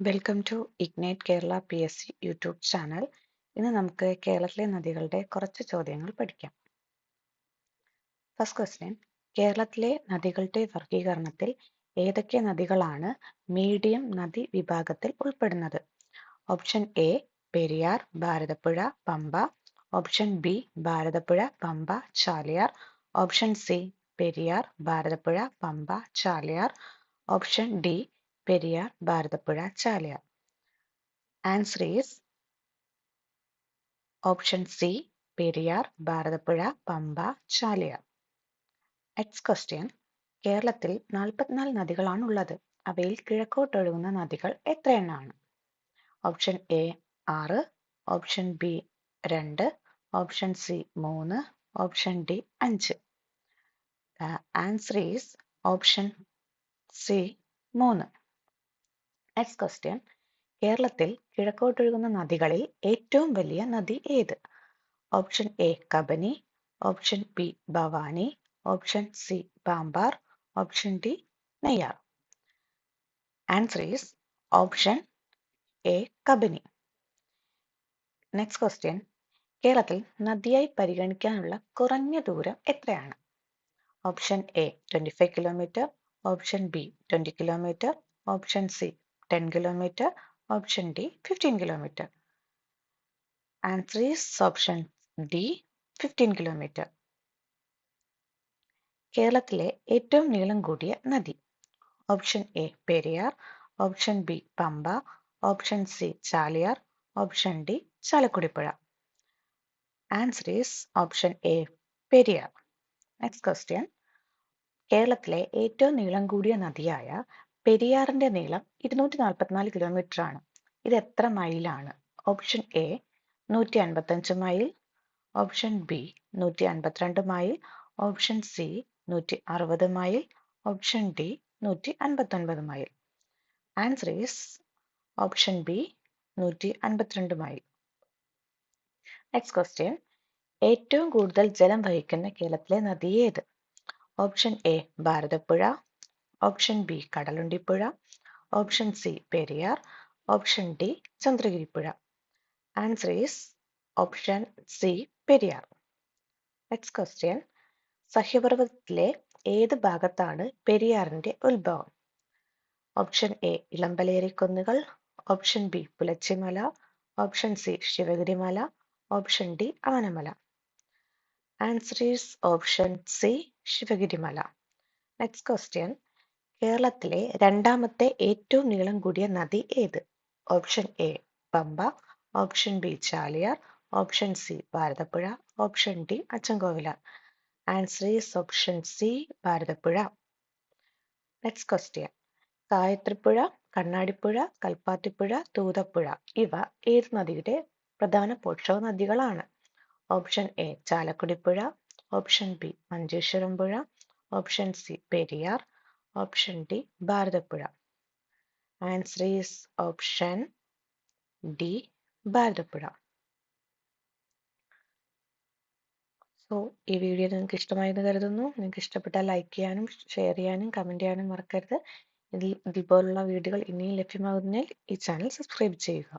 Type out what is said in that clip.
Welcome to ignite Kerala PSC YouTube channel. ഇന്ന് നമുക്ക് കേരളത്തിലെ നദികളുടെ കുറച്ച് ചോദ്യങ്ങൾ പഠിക്കാം. ഫസ്റ്റ് ക്വസ്റ്റ്യൻ: കേരളത്തിലെ നദികളുടെ വർഗീകരണത്തിൽ ഏതൊക്കെ നദികളാണ് മീഡിയം നദി വിഭാഗത്തിൽ ഉൾപ്പെടുന്നത്? Option A Periyar, Bharathappuzha, Pamba. Option B Bharathappuzha, Pamba, Chaliyar. Option C Periyar, Bharathappuzha, Pamba, Chaliyar. Option D Periyar, Bharathappuzha, Chaliyar. Answer is option C Periyar, Bharathappuzha, Pamba, Chaliyar. Next question: കേരളത്തിൽ 44 നദികളാണുള്ളത്. അവയിൽ കിഴക്കോട്ടൊഴുകുന്ന നദികൾ എത്രയെണ്ണമാണ്? Option A 6, option B 2, option C 3, option D 5. Answer is option C 3. Next question: കേരളത്തിൽ കിഴക്കോട്ടൊഴുകുന്ന നദികളിൽ ഏറ്റവും വലിയ നദി ഏത്? Option A Kabani, option B Bhavani, option C Pambar, option D Neyyar. Answer is option A Kabani. Next question: കേരളത്തിൽ നദിയായി പരിഗണിക്കാനുള്ള കുറഞ്ഞ ദൂരം എത്രയാണ്? Option A 25 kilometre, option B 20 kilometre, option C 10 kilometre, option D 15 kilometre. Answer is option D 15 kilometre. കേരളത്തിലെ ഏറ്റവും നീളം കൂടിയ നദി? Option A Periyar, option B Pamba, option C Chaliyar, option D Chalakudipuzha. Answer is option A Periyar. Next question: കേരളത്തിലെ ഏറ്റവും നീളം കൂടിയ നദിയായ പെരിയാറിന്റെ നീളം 244 കിലോമീറ്റർ ആണ്. ഇത് എത്ര മൈലാണ്? Option A 155 mile, option B 152 mile, option C 160 mile, option D 159 mile. Answer is option B 152 mile. Next question: ഏറ്റവും കൂടുതൽ ജലം വഹിക്കുന്ന കേരളത്തിലെ നദി ഏത്? Option A Bharathappuzha, option B Kadalundipuzha, option C Periyar, option D Chandragiripuzha. Answer is option C Periyar. Next question: സഹ്യപർവ്വതത്തിലെ ഏത് ഭാഗത്താണ് പെരിയാറിന്റെ ഉത്ഭവം? ഓപ്ഷൻ എ ഇളമ്പലേരി കുന്നുകൾ, option B Pulachimala, option C ശിവഗിരിമല, option D Anamala. Answer is option C Sivagirimala. Next question: കേരളത്തിലെ രണ്ടാമത്തെ ഏറ്റവും നീളം കൂടിയ നദി ഏത്? Option A Pamba, option B Chaliyar, option C Bharathappuzha, option D Achankovilar. Answer is option C Bharathappuzha. Next question: Gayathripuzha, Kannadipuzha, Kalpathipuzha, Thoothapuzha ഇവ ഏത് നദിയുടെ പ്രധാന പോഷക നദികളാണ്? Option A Chalakudipuzha, option B Manjeshwaram Puzha, option C Periyar, option D Bharathappuzha. Answer is option D Bharathappuzha. So ഈ വീഡിയോ നിങ്ങൾക്ക് ഇഷ്ടമായെന്ന് കരുതുന്നു. നിങ്ങൾക്ക് ഇഷ്ടപ്പെട്ടാൽ ലൈക്ക് ചെയ്യാനും ഷെയർ ചെയ്യാനും കമൻറ്റ് ചെയ്യാനും മറക്കരുത്. ഇതുപോലുള്ള വീഡിയോകൾ ഇനിയും ലഭ്യമാകുന്നതിനാൽ ഈ ചാനൽ സബ്സ്ക്രൈബ് ചെയ്യുക.